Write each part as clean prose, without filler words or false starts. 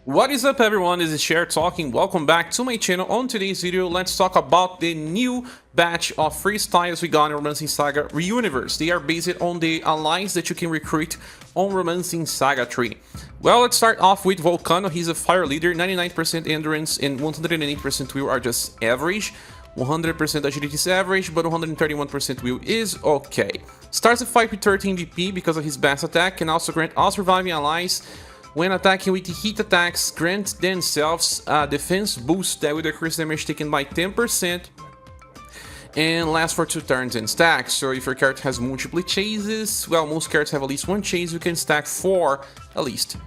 What is up everyone, this is Cher talking, welcome back to my channel. On today's video, let's talk about the new batch of freestyles we got in Romancing SaGa ReUniverSe. They are based on the allies that you can recruit on Romancing SaGa 3. Well, let's start off with Volcano. He's a fire leader, 99% endurance and 108% will are just average. 100% agility is average, but 131% will is okay. Starts the fight with 13 BP because of his best attack, can also grant all surviving allies when attacking with heat attacks, grant themselves a defense boost that will decrease damage taken by 10% and lasts for 2 turns and stacks. So if your character has multiple chases, well, most characters have at least 1 chase, you can stack 4 at least.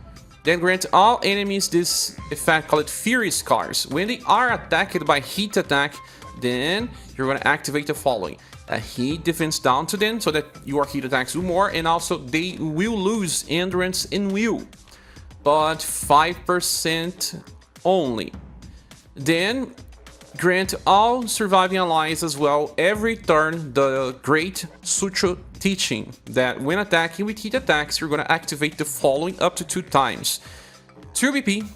Then grant all enemies this effect called Faerie scars. When they are attacked by heat attack, then you're going to activate the following: a heat defense down to them so that your heat attacks do more, and also they will lose endurance and will, but 5% only. Then grant all surviving allies as well every turn the Great Sucho teaching that when attacking with heat attacks, you're going to activate the following up to 2 times. 2 BP,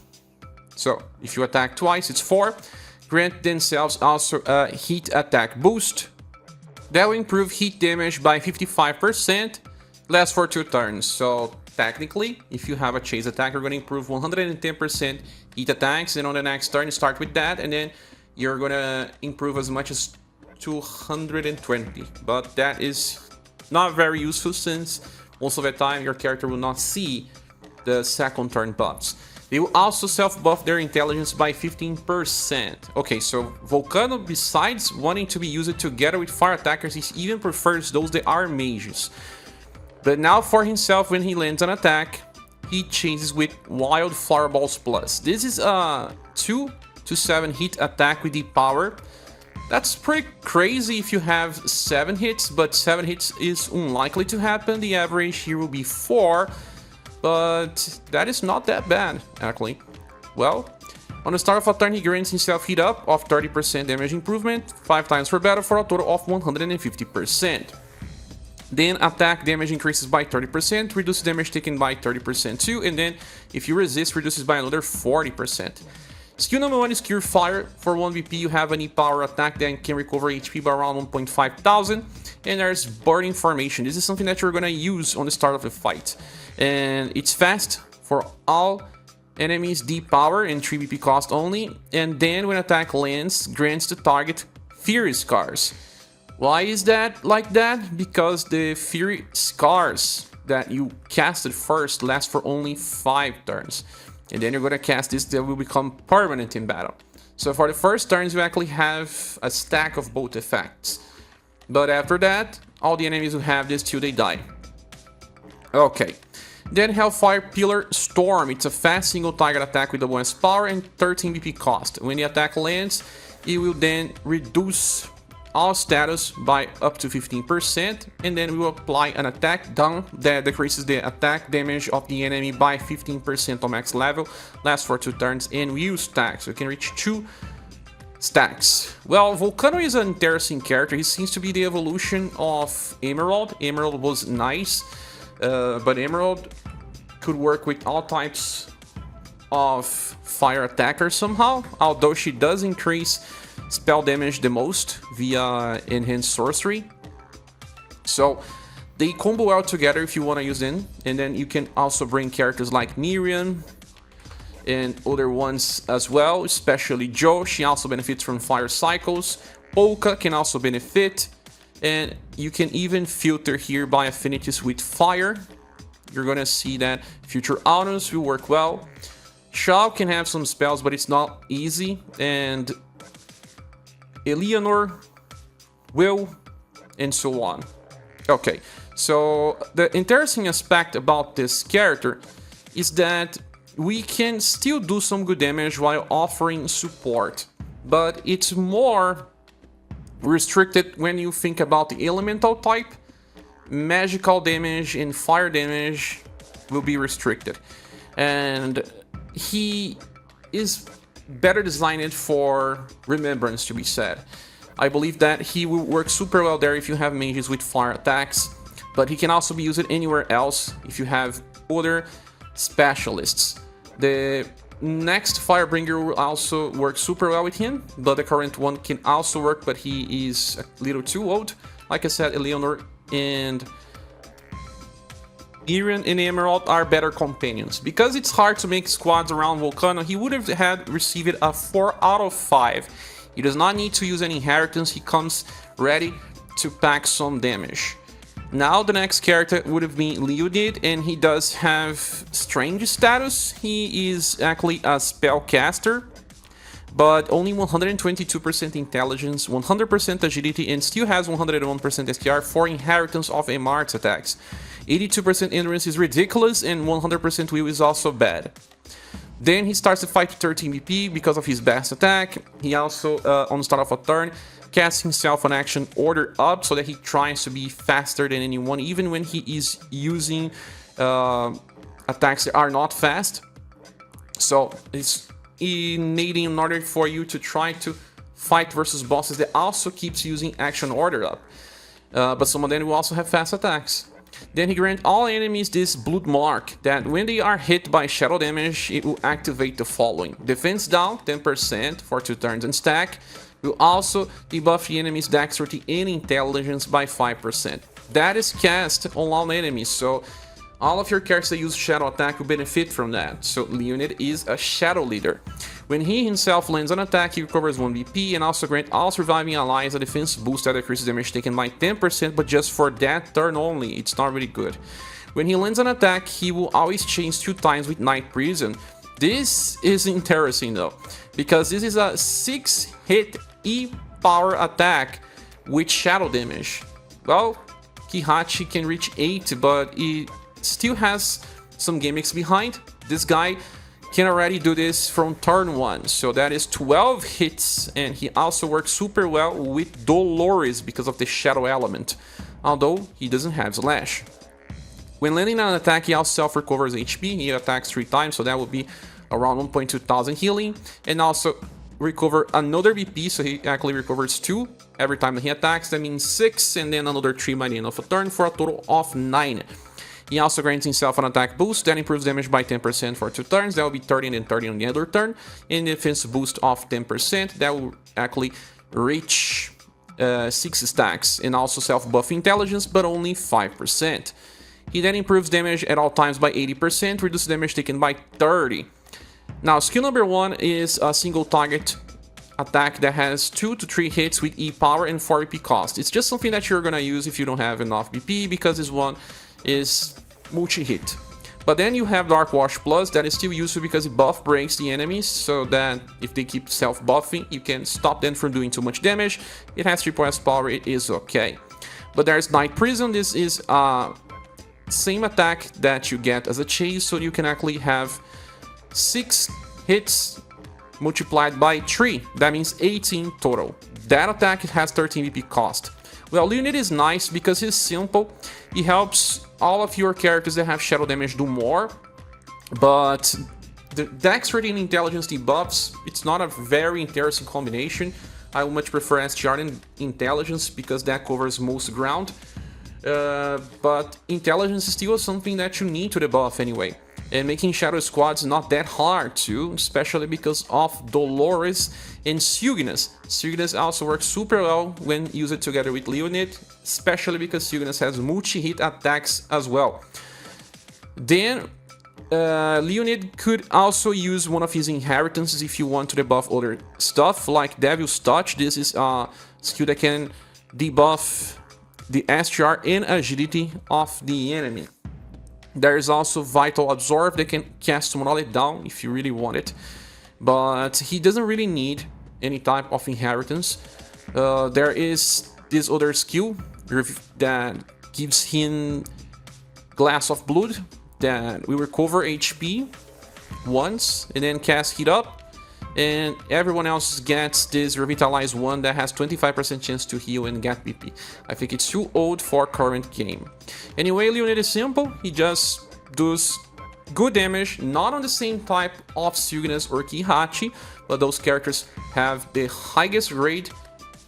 so if you attack twice, it's 4. Grant themselves also a heat attack boost. That will improve heat damage by 55%, lasts for 2 turns. So technically, if you have a chase attack, you're going to improve 110% heat attacks, and on the next turn, you start with that, and then you're going to improve as much as 220. But that is not very useful since most of the time your character will not see the second turn buffs. They will also self-buff their intelligence by 15%. Okay, so Volcano, besides wanting to be used together with fire attackers, he even prefers those that are mages. But now for himself, when he lands an attack, he chases with Wild Fireballs Plus. This is a 2 to 7 hit attack with deep power. That's pretty crazy if you have 7 hits, but 7 hits is unlikely to happen. The average here will be 4, but that is not that bad, actually. Well, on the start of a turn, he grants himself heat up of 30% damage improvement, 5 times per battle for a total of 150%. Then attack damage increases by 30%, reduces damage taken by 30% too, and then if you resist, reduces by another 40%. Skill number 1 is Cure Fire. For 1 BP, you have any power attack that can recover HP by around 1.5 thousand. And there's Burning Formation. This is something that you're going to use on the start of the fight. And it's fast for all enemies, deep power and 3 BP cost only. And then when attack lands, grants the target Faerie scars. Why is that like that? Because the Faerie scars that you casted first last for only 5 turns. And then you're going to cast this that will become permanent in battle. So for the first turns, you actually have a stack of both effects. But after that, all the enemies will have this till they die. Okay. Then Hellfire Pillar Storm. It's a fast single target attack with double S power and 13 BP cost. When the attack lands, it will then reduce all status by up to 15%, and then we will apply an attack down that decreases the attack damage of the enemy by 15% on max level, lasts for 2 turns, and will stack, so you can reach 2 stacks. Well, Volcano is an interesting character. He seems to be the evolution of Emerald. Emerald was nice, but Emerald could work with all types of fire attackers somehow, although she does increase spell damage the most via enhanced sorcery. So they combo well together if you want to use them, and then you can also bring characters like Miriam and other ones as well, especially Jo. She also benefits from fire cycles. Polka can also benefit, and you can even filter here by affinities with fire. You're gonna see that future autos will work well. Charl can have some spells, but it's not easy, and Eleanor will, and so on. Okay, so the interesting aspect about this character is that we can still do some good damage while offering support, but it's more restricted when you think about the elemental type. Magical damage and fire damage will be restricted, and he is better designed for remembrance, to be said. I believe that he will work super well there if you have mages with fire attacks, but he can also be used anywhere else if you have other specialists. The Next Firebringer will also work super well with him, but the current one can also work, but he is a little too old. Like I said, Eleanor and Irian and Emerald are better companions. Because it's hard to make squads around Volcano, he would have had received a 4 out of 5. He does not need to use any inheritance, he comes ready to pack some damage. Now the next character would have been Leonid, and he does have strange status. He is actually a spellcaster, but only 122% intelligence, 100% agility, and still has 101% STR for inheritance of MR's attacks. 82% endurance is ridiculous, and 100% will is also bad. Then he starts to fight 13 BP because of his best attack. He also, on the start of a turn, casts himself an action order up so that he tries to be faster than anyone, even when he is using attacks that are not fast. So it's innate in order for you to try to fight versus bosses that also keeps using action order up. But some of them will also have fast attacks. Then he grants all enemies this blood mark, that when they are hit by shadow damage, it will activate the following. Defense down 10% for 2 turns and stack. Will also debuff the enemy's dexterity and intelligence by 5%. That is cast on all enemies, so all of your characters that use shadow attack will benefit from that. So Leonid is a shadow leader. When he himself lands an attack, he recovers 1 BP and also grants all surviving allies a defense boost that decreases damage taken by 10%, but just for that turn only. It's not really good. When he lands an attack, he will always change 2 times with Night Prison. This is interesting though, because this is a 6-hit E-power attack with shadow damage. Well, Kihachi can reach 8, but he still has some gimmicks behind. This guy can already do this from turn 1, so that is 12 hits, and he also works super well with Dolores because of the shadow element, although he doesn't have Slash. When landing on an attack, he also self-recovers HP. He attacks 3 times, so that would be around 1,200 healing, and also recover another BP, so he actually recovers 2 every time that he attacks. That means 6, and then another 3 by the end of a turn for a total of 9. He also grants himself an attack boost that improves damage by 10% for 2 turns. That will be 30 and then 30 on the other turn. And defense boost of 10%. That will actually reach 6 stacks. And also self-buff intelligence, but only 5%. He then improves damage at all times by 80%, reduces damage taken by 30. Now, skill number 1 is a single target attack that has 2 to 3 hits with E power and 4 BP cost. It's just something that you're gonna use if you don't have enough BP, because this one is multi-hit. But then you have Dark Wash Plus, that is still useful because it buff breaks the enemies, so that if they keep self-buffing, you can stop them from doing too much damage. It has 3+ power, it is okay. But there's Night Prison. This is same attack that you get as a chase, so you can actually have 6 hits multiplied by 3. That means 18 total. That attack has 13 BP cost. Well, Leonid is nice because he's simple. He helps all of your characters that have shadow damage do more, but the dexterity and intelligence debuffs, it's not a very interesting combination. I would much prefer SGR and intelligence because that covers most ground. But intelligence is still something that you need to debuff anyway. And making shadow squads is not that hard too, especially because of Dolores and Cygnus. Cygnus also works super well when used together with Leonid, especially because Cygnus has multi-hit attacks as well. Then Leonid could also use one of his inheritances if you want to debuff other stuff, like Devil's Touch. This is a skill that can debuff the SGR and agility of the enemy. There is also Vital Absorb that can cast Monolith down if you really want it, but he doesn't really need any type of inheritance. There is this other skill that gives him Glass of Blood that will recover HP once and then cast Heat Up, and everyone else gets this Revitalize one that has 25% chance to heal and get BP. I think it's too old for current game. Anyway, Leonid is simple. He just does good damage, not on the same type of Cygnus or Kihachi, but those characters have the highest rate,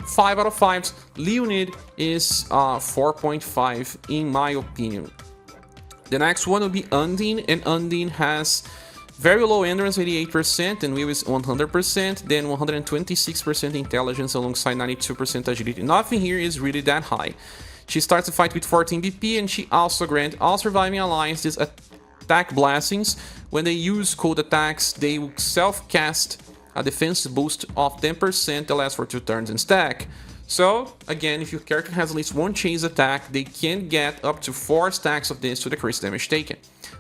5 out of 5s. Leonid is 4.5 in my opinion. The next one will be Undine, and Undine has Very low endurance, 88%, and will is 100%, then 126% intelligence alongside 92% agility. Nothing here is really that high. She starts the fight with 14 BP, and she also grants all surviving alliances attack blessings. When they use cold attacks, they will self-cast a defense boost of 10% that lasts for 2 turns in stack. So, again, if your character has at least one chase attack, they can get up to 4 stacks of this to decrease damage taken.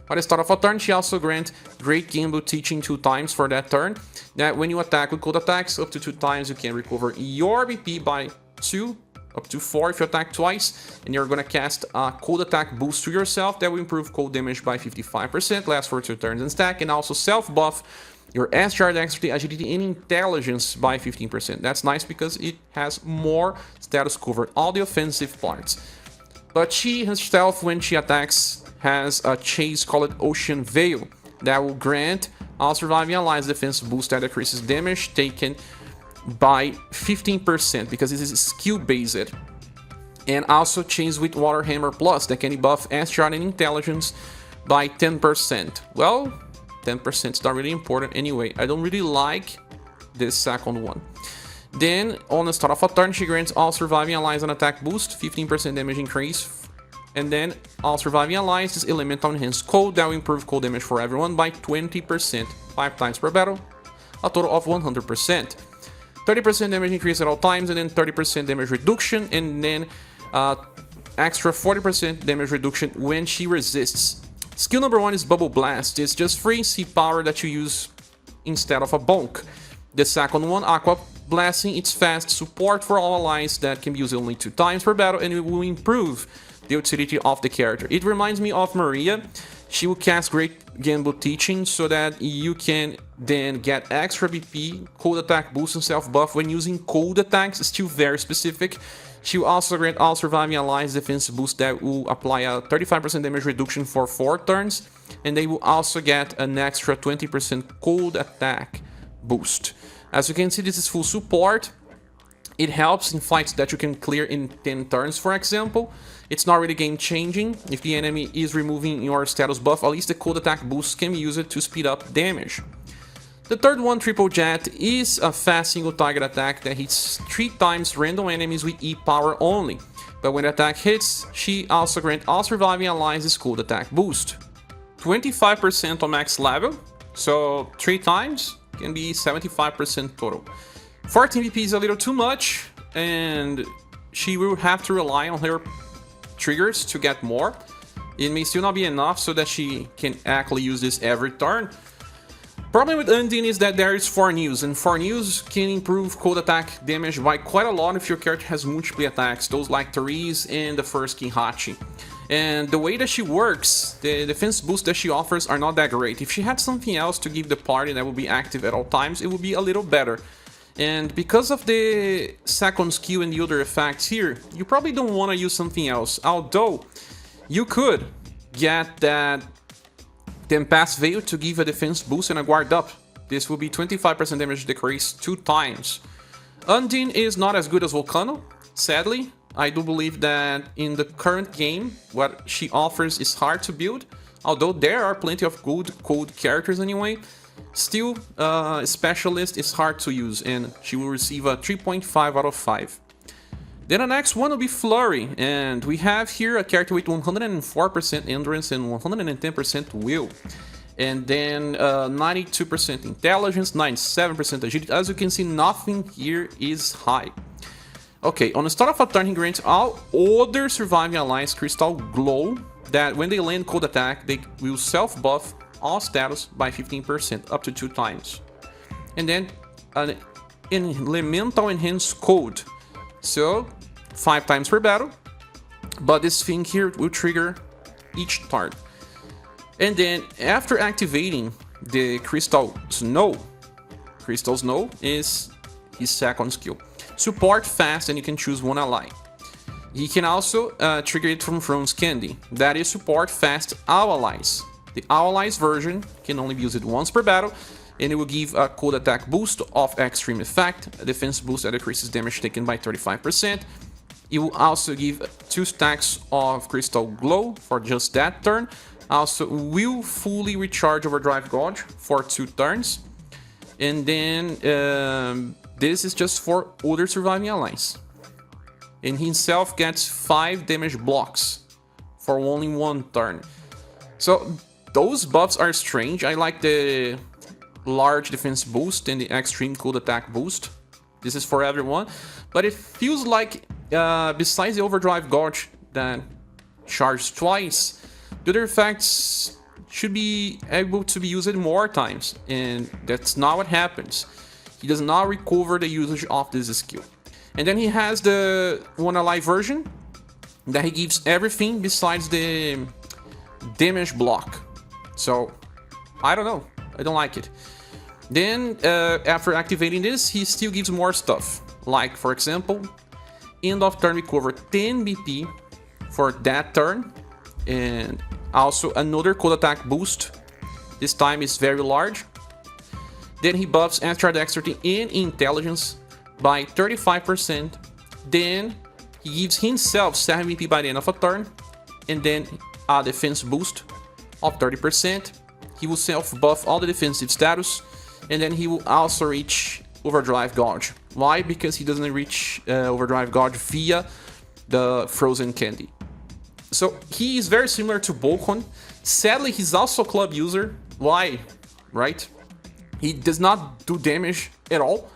At the start of a turn, she also grants Great Gamble Teaching 2 times for that turn. That when you attack with cold attacks, up to 2 times you can recover your BP by 2, up to 4 if you attack twice. And you're gonna cast a cold attack boost to yourself that will improve cold damage by 55%, lasts for 2 turns in stack, and also self-buff your ScherBR dexterity, agility, and intelligence by 15%. That's nice because it has more status covered, all the offensive parts. But she herself, when she attacks, has a chase called Ocean Veil that will grant all surviving allies defense boost that decreases damage taken by 15% because this is skill based. And also chains with Water Hammer Plus that can buff ScherBR and intelligence by 10%. Well, 10% is not really important anyway. I don't really like this second one. Then, on the start of a turn, she grants all surviving allies an attack boost, 15% damage increase. And then, all surviving allies is Elemental Enhanced Cold that will improve cold damage for everyone by 20%, 5 times per battle, a total of 100%. 30% damage increase at all times, and then 30% damage reduction, and then extra 40% damage reduction when she resists. Skill number 1 is Bubble Blast. It's just free C power that you use instead of a bonk. The second one, Aqua Blasting, it's fast support for all allies that can be used only 2 times per battle, and it will improve the utility of the character. It reminds me of Maria. She will cast Great Gamble Teaching so that you can then get extra BP, cold attack boost, and self buff when using cold attacks. It's still very specific. She will also grant all surviving allies defense boost that will apply a 35% damage reduction for 4 turns, and they will also get an extra 20% cold attack boost. As you can see, this is full support. It helps in fights that you can clear in 10 turns, for example. It's not really game changing. If the enemy is removing your status buff, at least the cold attack boost can be used to speed up damage. The third one, Triple Jet, is a fast single target attack that hits 3 times random enemies with E power only. But when the attack hits, she also grants all surviving allies this cold attack boost. 25% on max level, so 3 times can be 75% total. 14 BP is a little too much, and she will have to rely on her triggers to get more. It may still not be enough so that she can actually use this every turn. Problem with Undine is that there is 4 Muse, and 4 Muse can improve cold attack damage by quite a lot if your character has multiple attacks, those like Therese and the first Kinhachi. And the way that she works, the defense boost that she offers are not that great. If she had something else to give the party that would be active at all times, it would be a little better. And because of the second skill and the other effects here, you probably don't want to use something else. Although, you could get that Tempest Veil to give a defense boost and a guard up. This will be 25% damage decrease 2 times. Undine is not as good as Volcano, sadly. I do believe that in the current game, what she offers is hard to build. Although there are plenty of good cold characters anyway. Still, Specialist is hard to use, and she will receive a 3.5 out of 5. Then the next one will be Flurry, and we have here a character with 104% endurance and 110% will. And then 92% intelligence, 97% agility. As you can see, nothing here is high. Okay, on the start of a turn, he grants all other surviving allies Crystal Glow, that when they land cold attack, they will self-buff all status by 15%, up to 2 times. And then an Elemental Enhanced Code. So, 5 times per battle, but this thing here will trigger each turn. And then, after activating the Crystal Snow is his second skill. Support fast, and you can choose one ally. He can also trigger it from Throne's Candy. That is support fast all allies. The all allies version can only be used once per battle, and it will give a cold attack boost of extreme effect, a defense boost that decreases damage taken by 35%. It will also give 2 stacks of Crystal Glow for just that turn, Also, will fully recharge Overdrive Gauge for 2 turns. And then this is just for other surviving allies. And himself gets 5 damage blocks for only 1 turn. So those buffs are strange. I like the large defense boost and the extreme cold attack boost. This is for everyone. But it feels like besides the Overdrive Gauge that charges twice, the other effects should be able to be used more times, and that's not what happens. He does not recover the usage of this skill. And then he has the One Alive version that he gives everything besides the damage block. So I don't know, I don't like it. Then after activating this, he still gives more stuff, like for example, end of turn recover 10 BP for that turn, and also another cold attack boost. This time is very large. Then he buffs extra dexterity and intelligence by 35%. Then he gives himself 7 BP by the end of a turn, and then a defense boost of 30%. He will self buff all the defensive status, and then he will also reach Overdrive Gauge. Why? Because he doesn't reach Overdrive Gauge via the frozen candy. So he is very similar to Volcano. Sadly, he's also a club user. Why? Right? He does not do damage at all.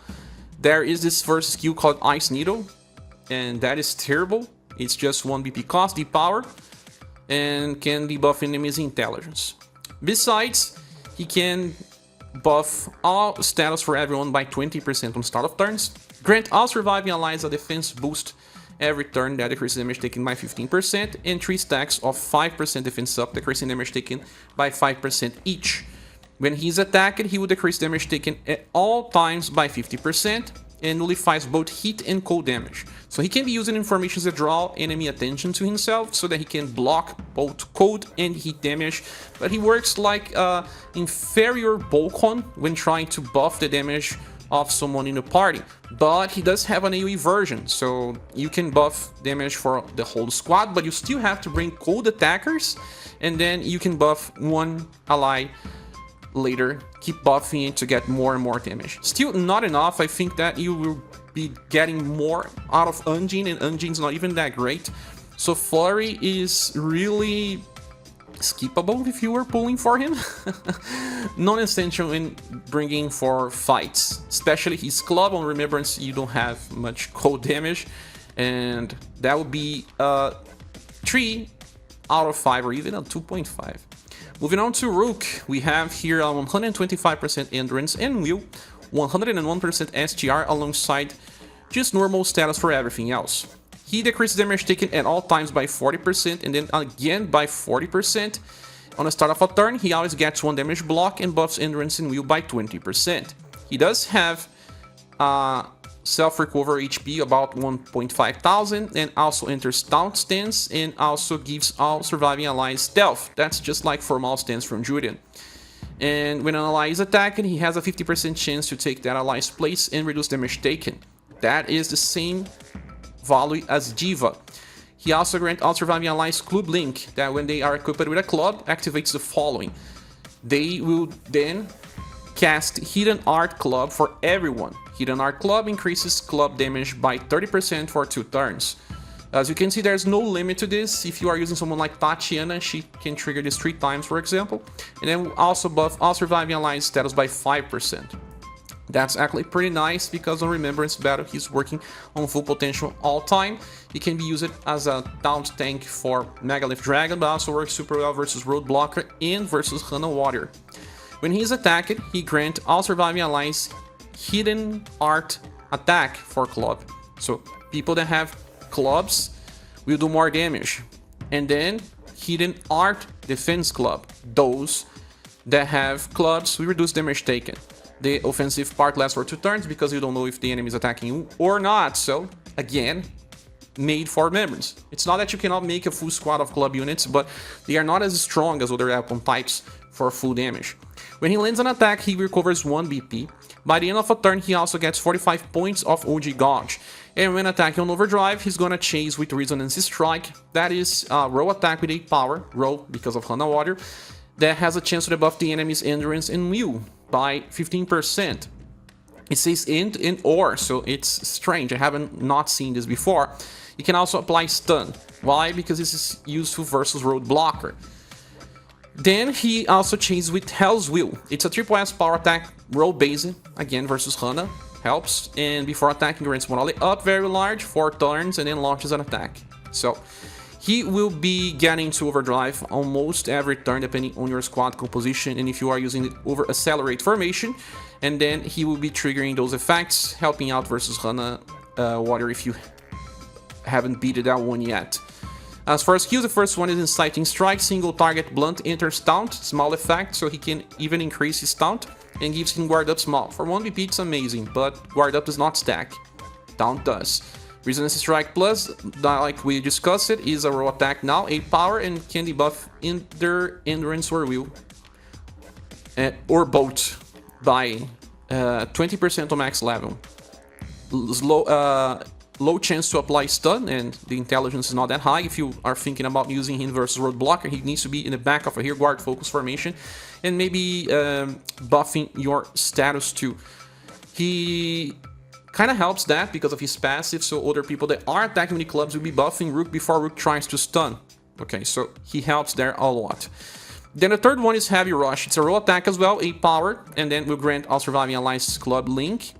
There is this first skill called Ice Needle, and that is terrible. It's just 1 BP cost, deep power, and can debuff enemies' intelligence. Besides, he can buff all status for everyone by 20% on start of turns, grant all surviving allies a defense boost every turn that decreases damage taken by 15%, and 3 stacks of 5% defense up, decreasing damage taken by 5% each. When he's attacked, he will decrease damage taken at all times by 50%, and nullifies both heat and cold damage. So he can be using informations that draw enemy attention to himself, so that he can block both cold and heat damage, but he works like inferior Volcano when trying to buff the damage of someone in the party. But he does have an AoE version, so you can buff damage for the whole squad, but you still have to bring cold attackers, and then you can buff one ally later, keep buffing it to get more and more damage. Still not enough. I think that you will be getting more out of Undine, and Undine's not even that great. So Flurry is really skippable if you were pulling for him. Non-essential in bringing for fights, especially his club on Remembrance. You don't have much cold damage, and that would be 3 out of 5 or even a 2.5. Moving on to Rukh, we have here a 125% endurance and will, 101% SGR alongside just normal status for everything else. He decreases damage taken at all times by 40%, and then again by 40%. On the start of a turn, he always gets 1 damage block and buffs endurance and will by 20%. He does have self-recover HP about 1.5 thousand, and also enters taunt stance, and also gives all surviving allies stealth. That's just like formal stance from Julian. And when an ally is attacked, he has a 50% chance to take that ally's place and reduce damage taken. That is the same value as Diva. He also grants all surviving allies Club Link, that when they are equipped with a club, activates the following. They will then cast Hidden Art Club for everyone. Hidden Art Club increases club damage by 30% for 2 turns. As you can see, there's no limit to this. If you are using someone like Tatiana, she can trigger this 3 times, for example. And then also buff all surviving allies status by 5%. That's actually pretty nice, because on Remembrance battle, he's working on full potential all time. He can be used as a taunt tank for Megalith Dragon, but also works super well versus Roadblocker and versus Hana Warrior. When he is attacked, he grants all surviving allies Hidden Art attack for club. So people that have clubs will do more damage. And then Hidden Art defense club. Those that have clubs will reduce damage taken. The offensive part lasts for 2 turns, because you don't know if the enemy is attacking you or not. So again, made for remembrance. It's not that you cannot make a full squad of club units, but they are not as strong as other weapon types for full damage. When he lands an attack, he recovers 1 BP. By the end of a turn, he also gets 45 points of OG Gauge. And when attacking on overdrive, he's gonna chase with Resonance Strike. That is a roll attack with 8 power, roll because of Hana Water, that has a chance to debuff the enemy's endurance and will by 15%. It says and or, so it's strange. I haven't not seen this before. You can also apply stun. Why? Because this is useful versus road blocker. Then he also chases with Hell's Will. It's a triple S power attack, roll base, again versus Hana. Helps, and before attacking grants morale up very large, 4 turns, and then launches an attack. So he will be getting to overdrive almost every turn depending on your squad composition and if you are using the over accelerate formation, and then he will be triggering those effects, helping out versus Hana Water if you haven't beaten that one yet. As for skills, the first one is Inciting Strike, single target blunt enters taunt, small effect, so he can even increase his taunt, and gives him guard up small. For 1 BP it's amazing, but guard up does not stack. Taunt does. Resonance Strike Plus, like we discussed it, is a roll attack now, 8 power, and can debuff their endurance or will. Or both by 20% on max level. Low chance to apply stun, and the intelligence is not that high. If you are thinking about using him versus road blocker, he needs to be in the back of a rear guard focus formation, and maybe buffing your status too. He kind of helps that because of his passive, so other people that are attacking with the clubs will be buffing Rukh before Rukh tries to stun. Okay, so he helps there a lot. Then the third one is Heavy Rush. It's a roll attack as well, 8 power, and then will grant all surviving allies club link.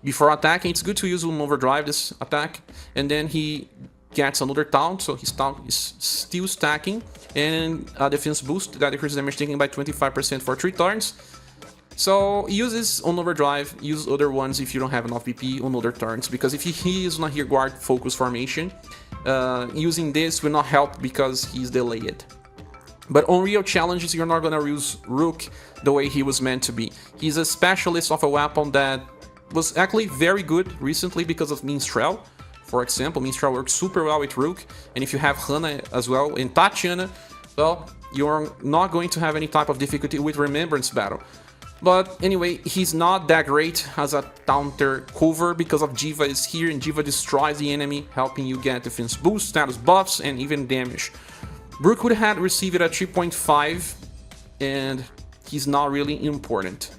Before attacking, it's good to use on overdrive this attack, and then he gets another taunt, so his taunt is still stacking, and a defense boost that decreases damage taken by 25% for 3 turns. So use this on overdrive, use other ones if you don't have enough BP on other turns, because if he is on a rear guard focus formation, using this will not help because he's delayed. But on real challenges, you're not gonna use Rukh the way he was meant to be. He's a specialist of a weapon that was actually very good recently because of Minstrel. For example, Minstrel works super well with Rukh, and if you have Hana as well and Tatiana, well, you're not going to have any type of difficulty with Remembrance battle. But anyway, he's not that great as a counter cover because of Jiva is here, and Jiva destroys the enemy, helping you get defense boost, status buffs, and even damage. Rukh would have received it at 3.5, and he's not really important.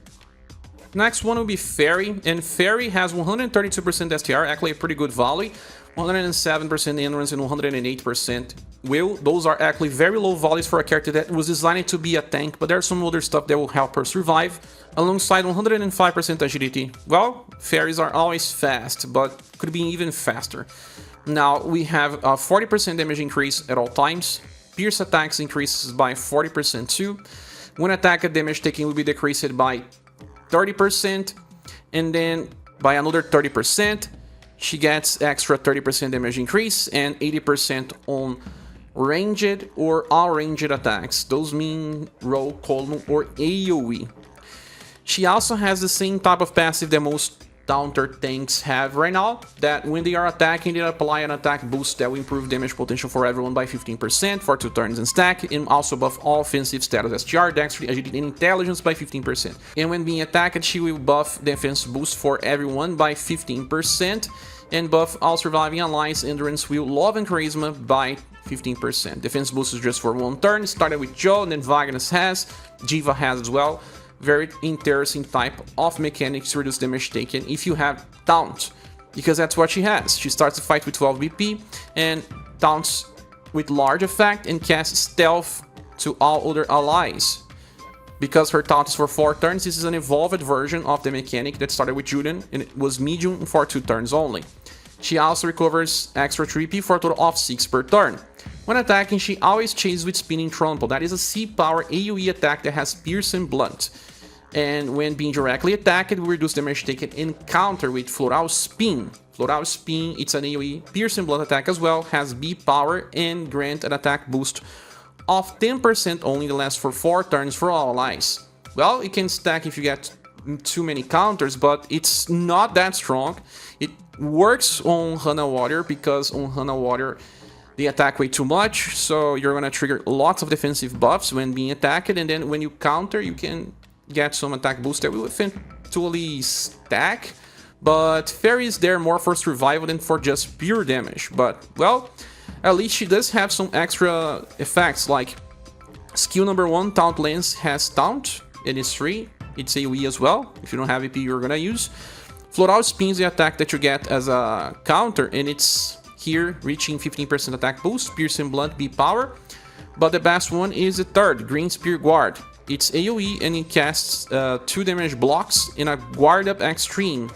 Next one will be Faerie, and Faerie has 132% STR, actually a pretty good volley, 107% endurance and 108% will. Those are actually very low volleys for a character that was designed to be a tank, but there's some other stuff that will help her survive. Alongside 105% agility. Well, Faeries are always fast, but could be even faster. Now we have a 40% damage increase at all times. Pierce attacks increases by 40% too. When attack damage taken will be decreased by 30%, and then by another 30%, she gets extra 30% damage increase and 80% on ranged or all ranged attacks. Those mean roll, column, or AoE. She also has the same type of passive that most counter tanks have right now, that when they are attacking, they apply an attack boost that will improve damage potential for everyone by 15% for 2 turns and stack, and also buff all offensive status SGR, dexterity, agility, and intelligence by 15%. And when being attacked, she will buff defense boost for everyone by 15%, and buff all surviving allies, endurance, will, love, and charisma by 15%. Defense boost is just for 1 turn, started with Joe, and then Wagner has, Jiva has as well. Very interesting type of mechanics to reduce damage taken if you have taunt, because that's what she has. She starts the fight with 12 BP and taunts with large effect and casts stealth to all other allies. Because her taunt is for 4 turns, this is an evolved version of the mechanic that started with Julian, and it was medium for 2 turns only. She also recovers extra 3 BP for a total of 6 per turn. When attacking, she always chases with Spinning Trample. That is a C-power AoE attack that has Pierce and Blunt. And when being directly attacked, it will reduce damage taken in counter with Floral Spin. Floral Spin, it's an AoE Pierce and Blunt attack as well, has B power and grant an attack boost of 10% only that lasts for 4 turns for all allies. Well, it can stack if you get too many counters, but it's not that strong. It works on Hana Water because on Hana Water they attack way too much, so you're gonna trigger lots of defensive buffs when being attacked, and then when you counter, you can get some attack boost that will eventually stack, but Faerie is there more for survival than for just pure damage. But, well, at least she does have some extra effects, like skill number 1, Taunt Lens has Taunt, and it's free. It's AoE as well. If you don't have AP, you're gonna use. Floral spins the attack that you get as a counter, and it's here reaching 15% attack boost, Piercing Blunt, B power. But the best one is the third, Green Spear Guard. It's AoE and it casts 2 damage blocks in a Guard Up Extreme,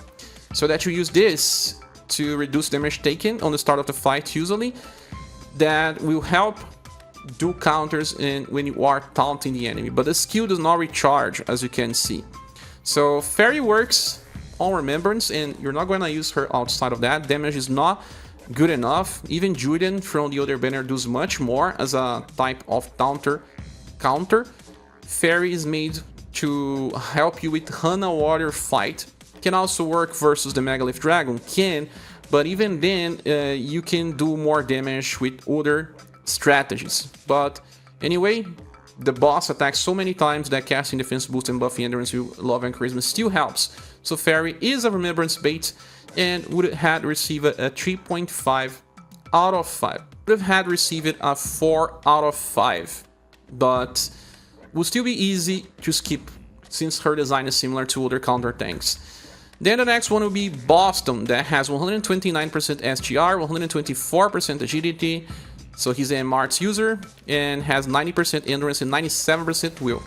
so that you use this to reduce damage taken on the start of the fight usually. That will help do counters when you are taunting the enemy, but the skill does not recharge, as you can see. So Faerie works on Remembrance, and you're not going to use her outside of that. Damage is not good enough. Even Julian from the other banner does much more as a type of counter. Faerie is made to help you with Hana Warrior fight. Can also work versus the Megalith Dragon, but even then you can do more damage with other strategies. But anyway, the boss attacks so many times that casting defense boost and buffing endurance with love and charisma still helps. So Faerie is a remembrance bait and would have received a 3.5 out of 5. Would have had received a 4 out of 5, but would still be easy to skip since her design is similar to other counter tanks. Then the next one will be Boston, that has 129% SGR, 124% agility, so he's an Marts user, and has 90% endurance and 97% will.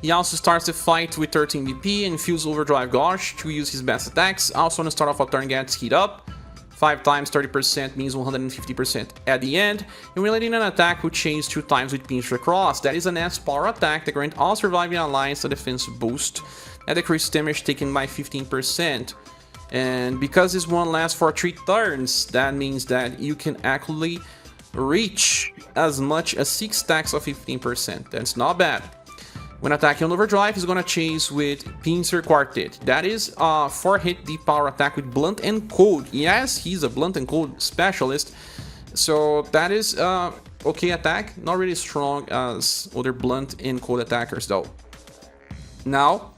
He also starts the fight with 13 BP and feels Overdrive Gauge to use his best attacks. Also on the start of a turn gets heat up. 5 times 30% means 150% at the end. And when landing an attack will change 2 times with Pincer Cross. That is an S power attack that grants all surviving allies a defense boost that decreases damage taken by 15%. And because this one lasts for 3 turns, that means that you can actually reach as much as 6 stacks of 15%. That's not bad. When attacking on Overdrive, he's gonna chase with Pincer Quartet. That is a 4-hit deep power attack with Blunt and Cold. Yes, he's a Blunt and Cold specialist, so that is okay attack. Not really strong as other Blunt and Cold attackers though. Now,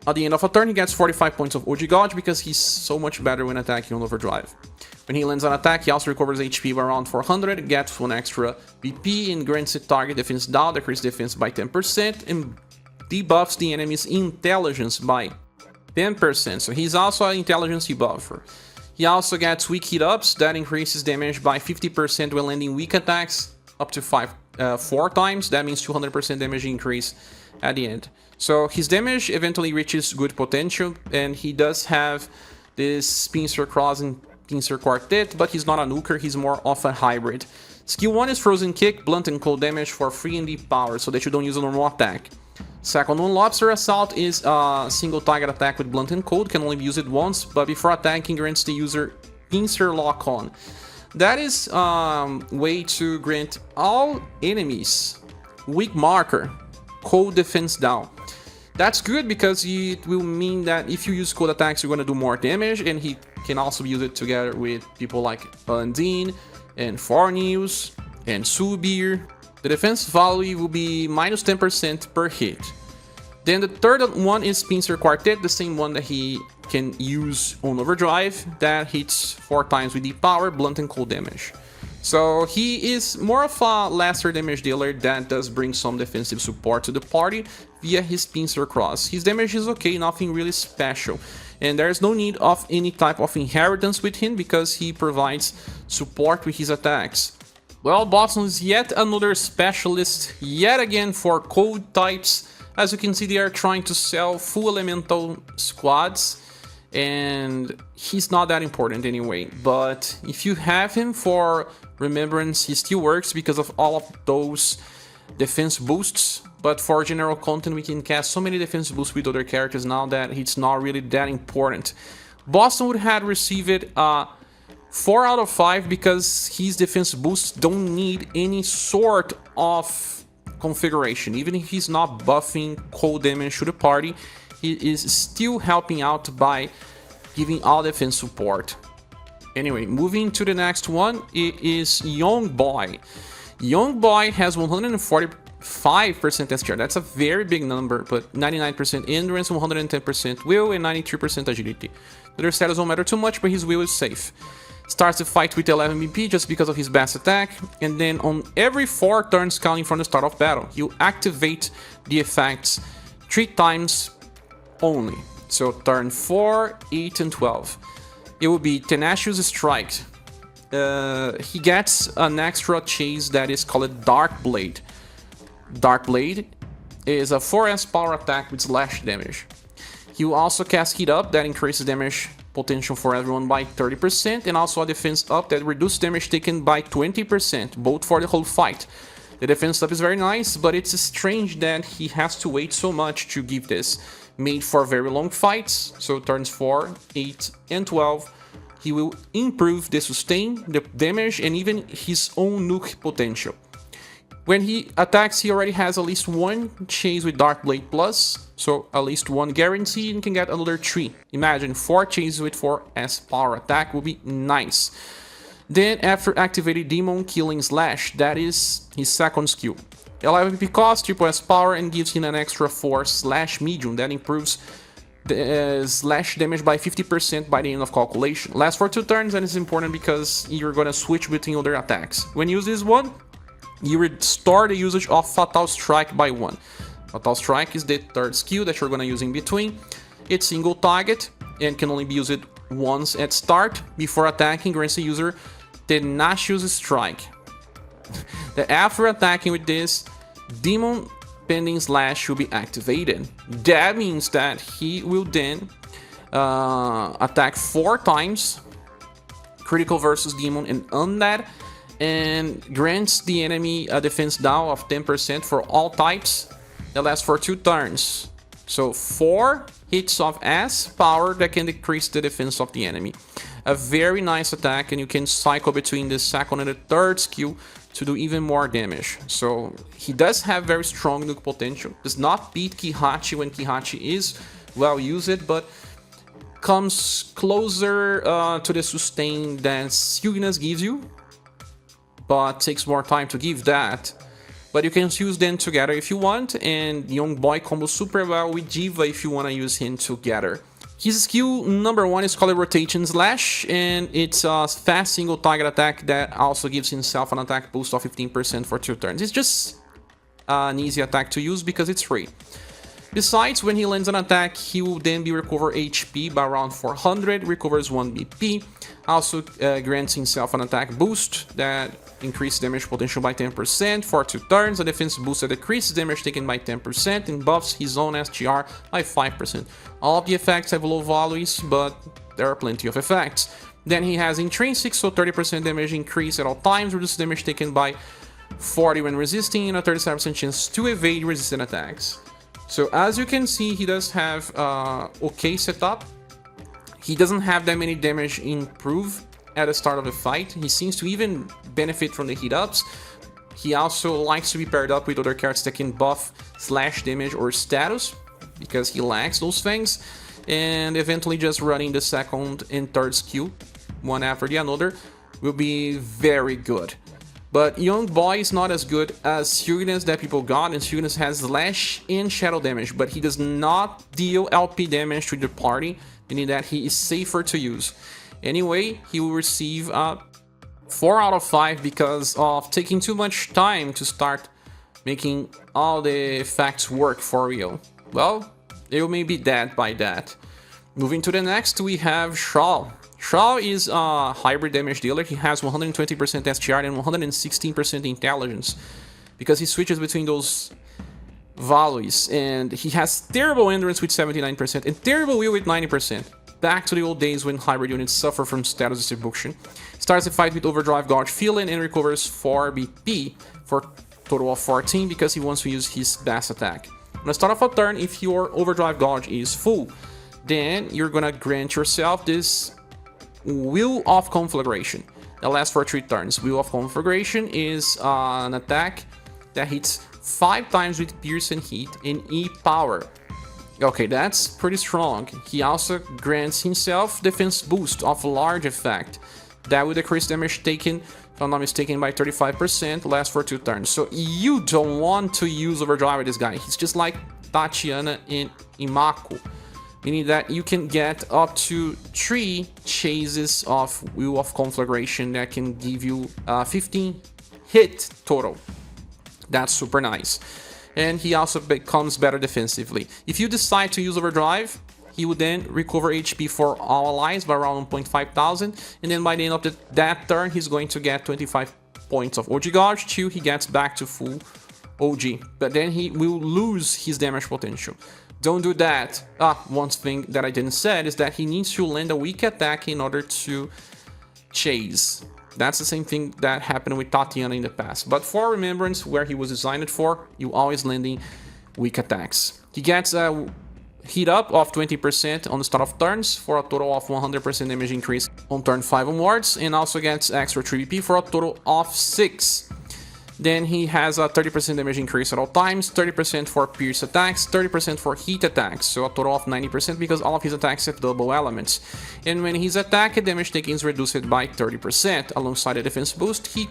at the end of a turn, he gets 45 points of OG Gauge because he's so much better when attacking on Overdrive. When he lands an attack, he also recovers HP by around 400, gets 1 extra BP, and grants the target defense down, decreases defense by 10%, and debuffs the enemy's intelligence by 10%. So he's also an intelligence debuffer. He also gets weak hit ups, that increases damage by 50% when landing weak attacks, up to 4 times. That means 200% damage increase at the end. So his damage eventually reaches good potential, and he does have this Pincer Cross and Pincer Quartet, but he's not a nuker, he's more of a hybrid. Skill 1 is Frozen Kick, Blunt and Cold damage for free and deep power, so that you don't use a normal attack. Second one, Lobster Assault, is a single target attack with Blunt and Cold, can only be used once, but before attacking grants the user Pincer Lock On. That is a way to grant all enemies weak marker, Cold defense down. That's good because it will mean that if you use cold attacks, you're going to do more damage, and he can also use it together with people like Undine and Fornews and ScherBR. The defense value will be minus 10% per hit. Then the third one is Pincer Quartet, the same one that he can use on Overdrive, that hits 4 times with deep power, blunt and cold damage. So he is more of a lesser damage dealer that does bring some defensive support to the party via his Pincer Cross. His damage is okay, nothing really special. And there's no need of any type of inheritance with him because he provides support with his attacks. Well, Boston is yet another specialist, yet again for cold types. As you can see, they are trying to sell full elemental squads, and he's not that important anyway. But if you have him for remembrance, he still works because of all of those defense boosts. But for general content, we can cast so many defense boosts with other characters now that it's not really that important. Boston would have received a 4 out of 5 because his defense boosts don't need any sort of configuration. Even if he's not buffing cold damage to the party, he is still helping out by giving all defense support. Anyway, moving to the next one, it is Young Boy. Young Boy has 140% 5% SGR. That's a very big number, but 99% endurance, 110% will, and 93% agility. Other status don't matter too much, but his will is safe. Starts the fight with 11 BP just because of his best attack, and then on every 4 turns counting from the start of battle, you activate the effects 3 times only. So turn 4, 8, and 12. It will be Tenacious Strike. He gets an extra chase that is called Dark Blade. Dark Blade is a 4S power attack with slash damage. He will also cast Heat Up that increases damage potential for everyone by 30%, and also a defense up that reduces damage taken by 20%, both for the whole fight. The defense up is very nice, but it's strange that he has to wait so much to give this. Made for very long fights, so turns 4, 8, and 12, he will improve the sustain, the damage, and even his own nuke potential. When he attacks, he already has at least 1 chase with Dark Blade Plus, so at least 1 guarantee, and can get another 3. Imagine 4 chases with 4S power attack would be nice. Then after activating Demon Killing Slash, that is his second skill. 11 PP cost, triple S power, and gives him an extra 4 slash medium that improves the slash damage by 50% by the end of calculation. Lasts for 2 turns, and it's important because you're gonna switch between other attacks. When you use this one, you restore the usage of Fatal Strike by 1. Fatal Strike is the 3rd skill that you're gonna use in between. It's single target and can only be used once at start. Before attacking, grants the user Tenacious Strike. After attacking with this, Demon Pending Slash will be activated. That means that he will then attack 4 times, critical versus Demon and Undead, and grants the enemy a defense down of 10% for all types. That lasts for 2 turns. So 4 hits of S power that can decrease the defense of the enemy. A very nice attack, and you can cycle between the 2nd and the 3rd skill to do even more damage. So he does have very strong nuke potential. Does not beat Kihachi when Kihachi is well used, but comes closer to the sustain that Signas gives you, but takes more time to give that. But you can use them together if you want, and Young Boy combos super well with Diva if you want to use him together. His skill number 1 is called Rotation Slash, and it's a fast single target attack that also gives himself an attack boost of 15% for 2 turns. It's just an easy attack to use because it's free. Besides, when he lands an attack, he will then be recover HP by around 400, recovers 1 BP, also grants himself an attack boost that increases damage potential by 10% for 2 turns, a defense boost that decreases damage taken by 10%, and buffs his own SGR by 5%. All of the effects have low values, but there are plenty of effects. Then he has intrinsic, so 30% damage increase at all times, reduces damage taken by 40 when resisting, and a 37% chance to evade resistant attacks. So as you can see, he does have okay setup. He doesn't have that many damage improve at the start of the fight. He seems to even benefit from the heat ups. He also likes to be paired up with other characters that can buff slash damage or status, because he lacks those things. And eventually just running the 2nd and 3rd skill, one after the other, will be very good. But Young Boy is not as good as Signas that people got, and Signas has slash and shadow damage, but he does not deal LP damage to the party, meaning that he is safer to use. Anyway, he will receive 4 out of 5 because of taking too much time to start making all the effects work for real. Well, it may be dead by that. Moving to the next, we have Charl. Charl is a hybrid damage dealer. He has 120% SGR and 116% intelligence, because he switches between those values, and he has terrible endurance with 79% and terrible will with 90%. Back to the old days when hybrid units suffer from status distribution. Starts the fight with Overdrive Gouge Feeling and recovers 4 BP for a total of 14 because he wants to use his best attack. On the start of a turn, if your Overdrive Gouge is full, then you're gonna grant yourself this Wheel of Conflagration that lasts for 3 turns. Wheel of Conflagration is an attack that hits 5 times with Pierce and Heat in E power. Okay, that's pretty strong. He also grants himself defense boost of large effect that will decrease damage taken I'm not mistaken, by 35%, lasts for 2 turns. So you don't want to use Overdrive with this guy. He's just like Tatiana in Imaku, meaning that you can get up to 3 chases of Wheel of Conflagration that can give you 15 hit total. That's super nice. And he also becomes better defensively. If you decide to use Overdrive, he would then recover HP for all allies by around 1,500, and then by the end of that turn, he's going to get 25 points of OG Gauge till he gets back to full OG. But then he will lose his damage potential. Don't do that. One thing that I didn't say is that he needs to land a weak attack in order to chase. That's the same thing that happened with Tatiana in the past. But for Remembrance, where he was designed for, you always landing weak attacks. He gets a heat up of 20% on the start of turns for a total of 100% damage increase on turn 5 onwards, and also gets extra 3 BP for a total of 6. Then he has a 30% damage increase at all times, 30% for pierce attacks, 30% for heat attacks, so a total of 90% because all of his attacks have double elements. And when he's attacked, damage taken is reduced by 30%. Alongside a defense boost, he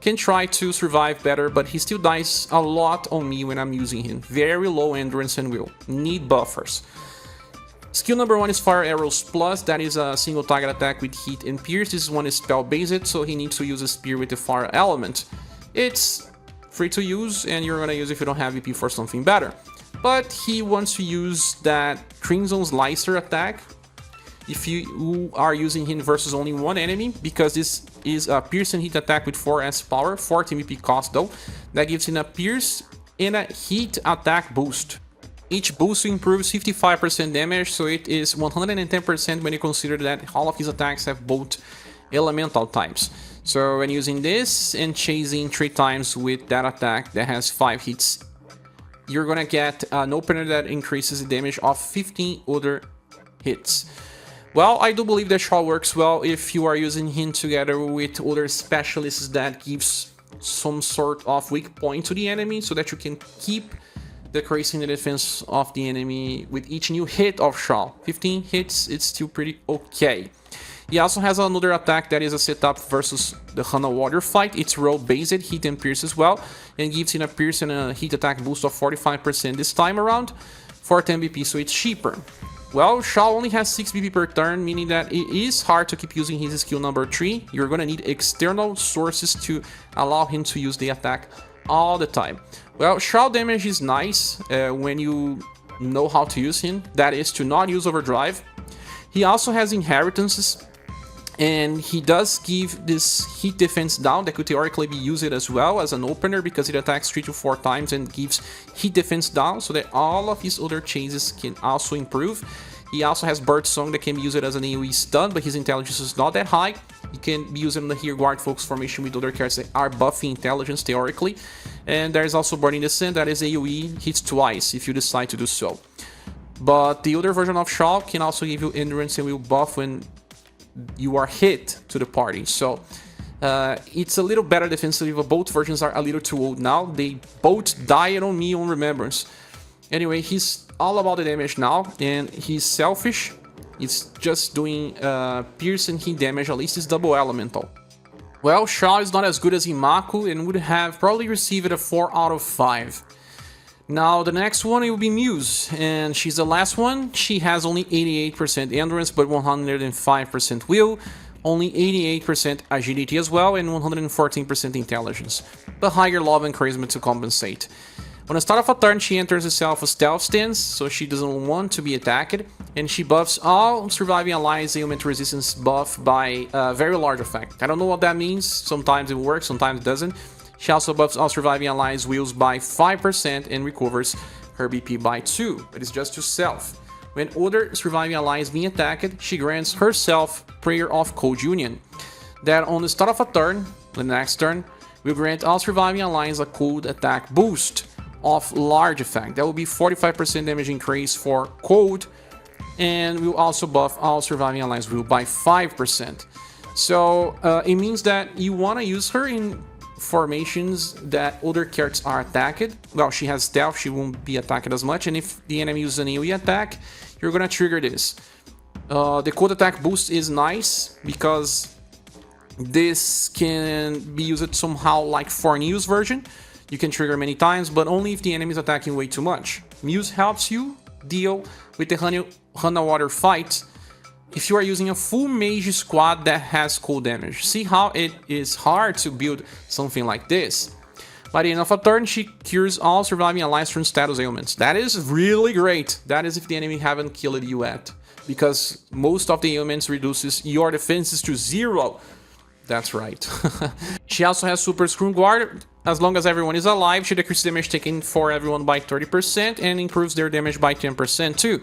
can try to survive better, but he still dies a lot on me when I'm using him. Very low endurance and will. Need buffers. Skill number 1 is Fire Arrows Plus. That is a single target attack with heat and pierce. This one is spell based, so he needs to use a spear with the fire element. It's free to use, and you're gonna use if you don't have VP for something better. But he wants to use that Crimson Slicer attack if you are using him versus only one enemy, because this is a pierce and heat attack with 4S power, 14 VP cost though. That gives him a pierce and a heat attack boost. Each boost improves 55% damage, so it is 110% when you consider that all of his attacks have both elemental types. So when using this and chasing 3 times with that attack that has 5 hits, you're gonna get an opener that increases the damage of 15 other hits. Well, I do believe that Charl works well if you are using him together with other specialists that gives some sort of weak point to the enemy, so that you can keep decreasing the defense of the enemy with each new hit of Charl. 15 hits, it's still pretty okay. He also has another attack that is a setup versus the Hana Warrior fight. It's roll based, hit and pierce as well, and gives him a pierce and a heat attack boost of 45% this time around for 10 BP, so it's cheaper. Well, Charl only has 6 BP per turn, meaning that it is hard to keep using his skill number 3. You're gonna need external sources to allow him to use the attack all the time. Well, Charl damage is nice when you know how to use him. That is to not use Overdrive. He also has inheritances, and he does give this heat defense down that could theoretically be used as well as an opener, because it attacks 3 to 4 times and gives heat defense down, so that all of his other chases can also improve. He also has Bird Song that can be used as an AoE stun, but his intelligence is not that high. He can be used in the Here Guard Focus formation with other characters that are buffing intelligence theoretically. And there is also Burning Descent that is AoE, hits twice if you decide to do so. But the other version of Charl can also give you endurance and will buff when you are hit to the party. So it's a little better defensively, but both versions are a little too old now. They both died on me on Remembrance. Anyway, he's all about the damage now, and he's selfish. It's just doing pierce and heat damage, at least it's double elemental. Well, Charl is not as good as Imaku and would have probably received a 4 out of 5. Now, the next one will be Muse, and she's the last one. She has only 88% endurance, but 105% will, only 88% agility as well, and 114% intelligence, but higher love and charisma to compensate. On the start of a turn, she enters herself a stealth stance, so she doesn't want to be attacked, and she buffs all surviving allies' ailment resistance buff by a very large effect. I don't know what that means, sometimes it works, sometimes it doesn't. She also buffs all surviving allies' wills by 5% and recovers her BP by 2, but it's just to self. When other surviving allies being attacked, she grants herself Prayer of Cold Union. That on the start of a turn, the next turn, will grant all surviving allies a cold attack boost of large effect. That will be 45% damage increase for cold, and will also buff all surviving allies' will by 5%. So it means that you want to use her in formations that other characters are attacked. Well, she has stealth, she won't be attacked as much, and if the enemy uses an AoE attack, you're gonna trigger this. The cold attack boost is nice because This can be used somehow like for Muse version. You can trigger many times, but only if the enemy is attacking way too much. Muse helps you deal with the Hana Water fight if you are using a full mage squad that has cold damage. See how it is hard to build something like this. By the end of a turn, she cures all surviving allies from status ailments. That is really great. That is if the enemy haven't killed you yet, because most of the ailments reduces your defenses to 0. That's right. She also has Super Screw Guard. As long as everyone is alive, she decreases damage taken for everyone by 30% and improves their damage by 10% too.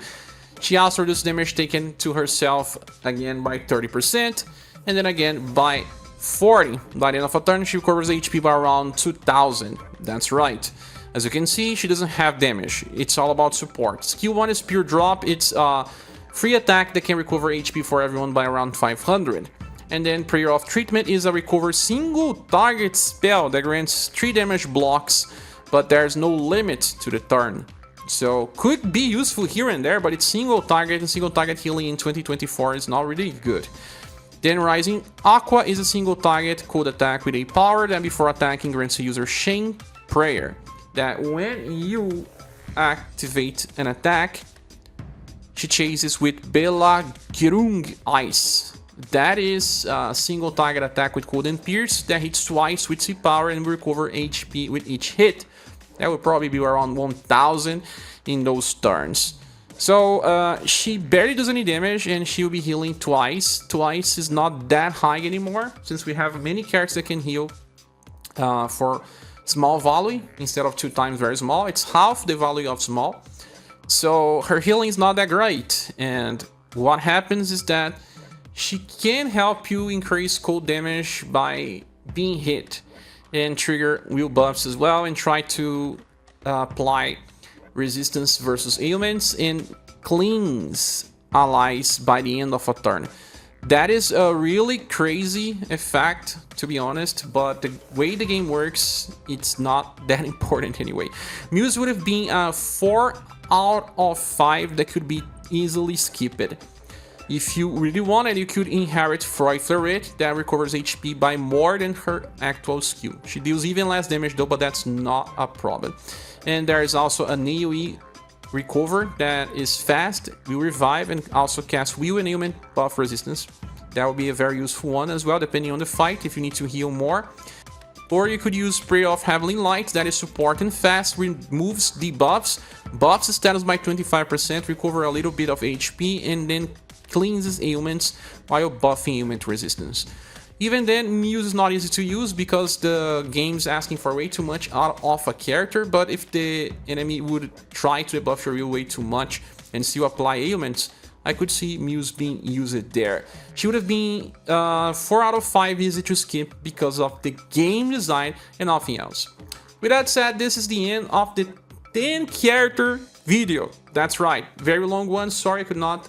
She also reduces damage taken to herself again by 30% and then again by 40. By the end of a turn, she recovers HP by around 2000. That's right. As you can see, she doesn't have damage. It's all about support. Skill 1 is Pure Drop. It's a free attack that can recover HP for everyone by around 500. And then Prayer of Treatment is a recover single target spell that grants 3 damage blocks, but there's no limit to the turn. So could be useful here and there, but it's single target, and single target healing in 2024 is not really good. Then Rising Aqua is a single target cold attack with a power that before attacking grants a user Chain Prayer. That when you activate an attack, she chases with Bela Girung Ice. That is a single target attack with Cold and Pierce that hits twice with C power and will recover HP with each hit. That would probably be around 1000 in those turns. So she barely does any damage and she'll be healing twice. Twice is not that high anymore since we have many characters that can heal for small value instead of 2 times very small. It's half the value of small. So her healing is not that great, and what happens is that she can help you increase cold damage by being hit and trigger wheel buffs as well, and try to apply resistance versus ailments and cleanse allies by the end of a turn. That is a really crazy effect, to be honest, but the way the game works, it's not that important anyway. Muse would have been a 4 out of 5 that could be easily skipped. If you really wanted, you could inherit Flurry that recovers HP by more than her actual skill. She deals even less damage though, but that's not a problem. And there is also an AoE recover that is fast, will revive, and also cast wheel and ailment buff resistance. That would be a very useful one as well, depending on the fight, if you need to heal more. Or you could use Spray of Heavenly Light, that is support and fast, removes debuffs, buffs the status by 25%, recover a little bit of HP, and then cleanses ailments while buffing ailment resistance. Even then, Muse is not easy to use because the game's asking for way too much out of a character, but if the enemy would try to debuff your wheel way too much and still apply ailments, I could see Muse being used there. She would have been 4 out of 5 easy to skip because of the game design and nothing else. With that said, this is the end of the 10 character video. That's right, very long one, sorry I could not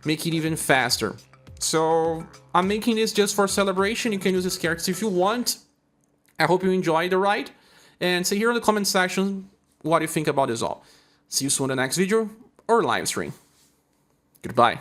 make it even faster. So I'm making this just for celebration. You can use this character if you want. I hope you enjoy the ride, and say here in the comment section what you think about this all. See you soon in the next video or live stream. Goodbye.